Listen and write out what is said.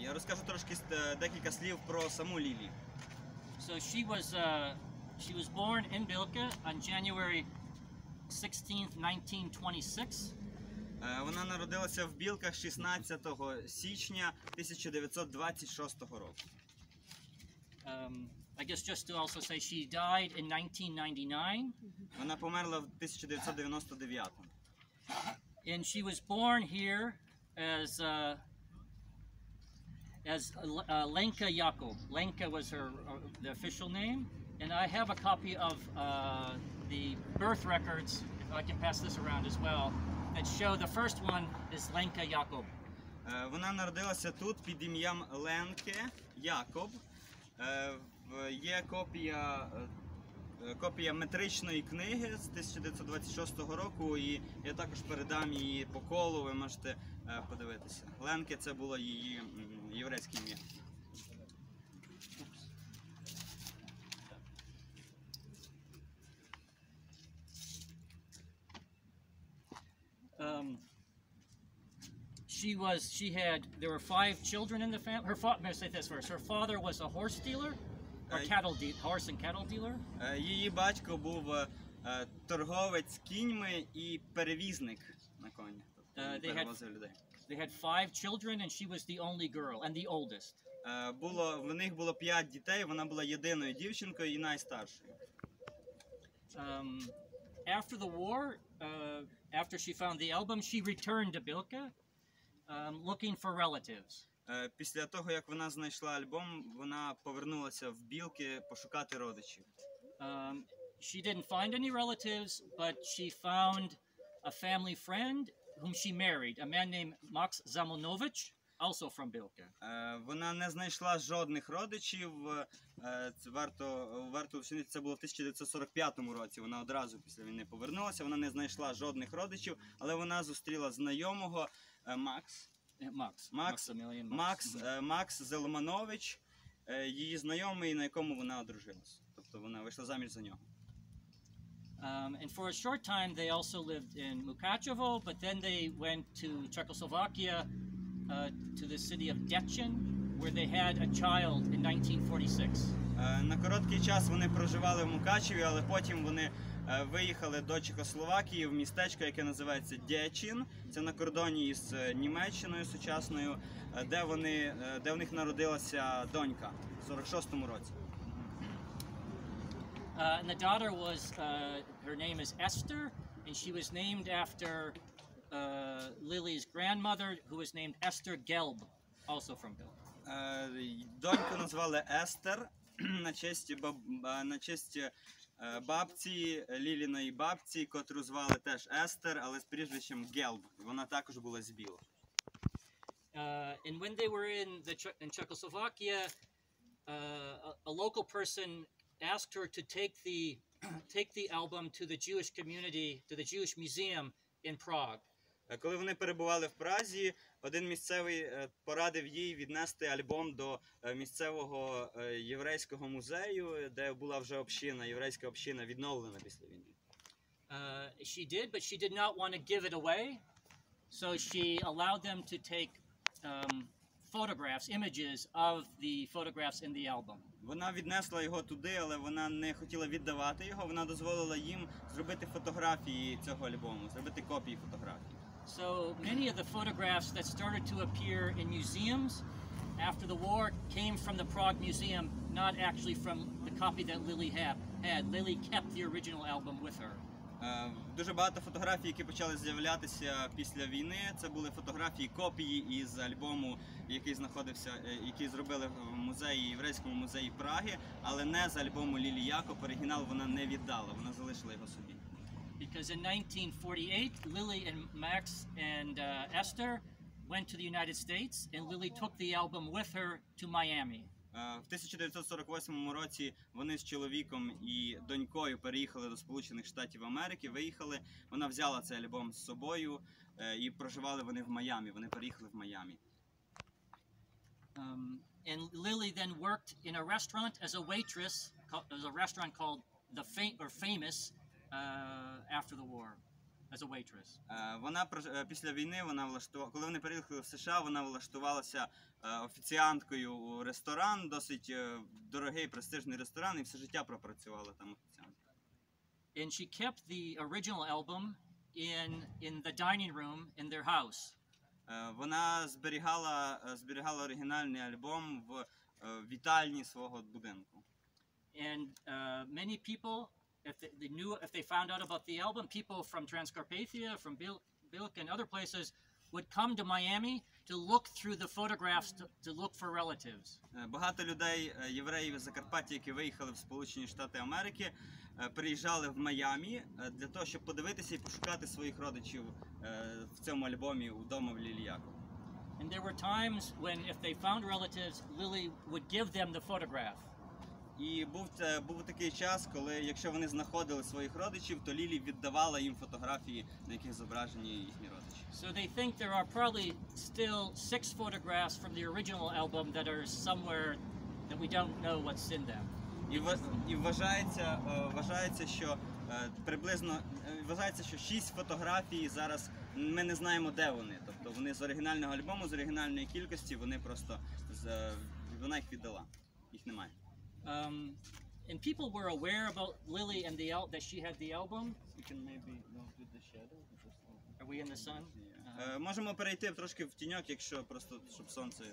Я розкажу трошки декілька слів про саму Лілі. So she was born in Білка on January 16th, 1926. Вона народилася в Білках 16 січня 1926 року. I guess just to also say she died in 1999. Вона померла в 1999. And she was born here as Lenka Jakob. Lenka was her the official name, and I have a copy of the birth records, if I can pass this around as well, that show the first one is Lenka Jakob. Вона народилася тут під ім'ям Ленке Якоб. Є копія метричної книги з 1926 року, і я також передам її по колу, ви можете подивитися. Ленке – це було її єврейське ім'я. There were 5 children in the family. Let me say this first. Her father was a horse dealer, or horse and cattle dealer. Її батько був торговець кіньми і перевізник на коні. Перевозив людей. They had 5 children, and she was the only girl and the oldest. В них було 5 дітей, вона була єдиною дівчинкою і найстаршою. After the war, after she found the album, she returned to Білка, looking for relatives. Після того, як вона знайшла альбом, вона повернулася в Білки пошукати родичів. She didn't find any relatives, but she found a family friend whom she married, a man named Max Zamonovich, also from Білка. Вона не знайшла жодних родичів. Варто уточнити, це було в 1945 році. Вона одразу після війни повернулася. Вона не знайшла жодних родичів, але вона зустріла знайомого Макс Зелманович, її знайомий, на якому вона одружилась. Тобто вона вийшла заміж за нього. And for a short time they also lived in Mukachevo, but then they went to Czechoslovakia, to the city of Děčín, where they had a child in 1946. На короткий час вони проживали в Мукачеві, але потім вони виїхали до Чехословакії в містечко, яке називається Děčín. Це на кордоні із Німеччиною сучасною, де в них народилася донька в 46-му році. And the daughter was, her name is Esther, and she was named after Lily's grandmother, who was named Esther Gelb, also from Білка. Доньку назвали Естер на честь бабці, Ліліної бабці, котру звали теж Естер, але з прізвищем Гелб. Вона також була з Білок. And when they were in Czechoslovakia, a local person asked her to take the album to the Jewish community, to the Jewish museum in Prague. Коли вони перебували в Празі, один місцевий порадив їй віднести альбом до місцевого єврейського музею, де була вже община, єврейська община відновлена після війни. She did, but she did not want to give it away, so she allowed them to take photographs, images of the photographs in the album. Вона віднесла його туди, але вона не хотіла віддавати його, вона дозволила їм зробити фотографії цього альбому, зробити копії фотографій. So many of the photographs that started to appear in museums after the war came from the Prague Museum, not actually from the copy that Lily had. Lily kept the original album with her. Дуже багато фотографій, які почали з'являтися після війни, це були фотографії копії із альбому, який зробили в музеї, єврейському музеї Праги, але не з альбому Лілі Якоб. Оригінал вона не віддала, вона залишила його собі. Because in 1948, Lily and Max and Esther went to the United States, and Lily took the album with her to Miami. В 1948 році вони з чоловіком і донькою переїхали до Сполучених Штатів Америки, виїхали, вона взяла цей альбом з собою і проживали вони в Майамі, вони переїхали в Майамі. And Lily then worked in a restaurant as a waitress, as a restaurant called Famous, after the war. as a waitress. Після війни коли вони переїхали в США, вона влаштувалася офіціанткою у ресторан, досить дорогий престижний ресторан, і все життя пропрацювала там офіціанткою. And she kept the original album in the dining room in their house. Вона зберігала оригінальний альбом в вітальні свого будинку. And many people, if they found out about the album, people from Transcarpathia, from Bilkah and other places would come to Miami to look through the photographs to look for relatives. Багато людей, євреїв із Закарпаття, які виїхали в Сполучені Штати Америки, приїжджали в Майамі для того, щоб подивитися і пошукати своїх родичів в цьому альбомі «Удома в Лілі Якова». And there were times when, if they found relatives, Lily would give them the photograph. І був такий час, коли, якщо вони знаходили своїх родичів, то Лілі віддавала їм фотографії, на яких зображені їхні родичі. So they think there are probably still 6 photographs from the original album that are somewhere that we don't know what's in them. І вважається, що приблизно 6 фотографій зараз ми не знаємо, де вони. Тобто вони з оригінального альбому, з оригінальної кількості, вона їх віддала. Їх немає. And people were aware about Lily and that she had the album. You can maybe go to the shadow. Are we in the sun? Можемо перейти трошки в тіньок, якщо просто щоб сонце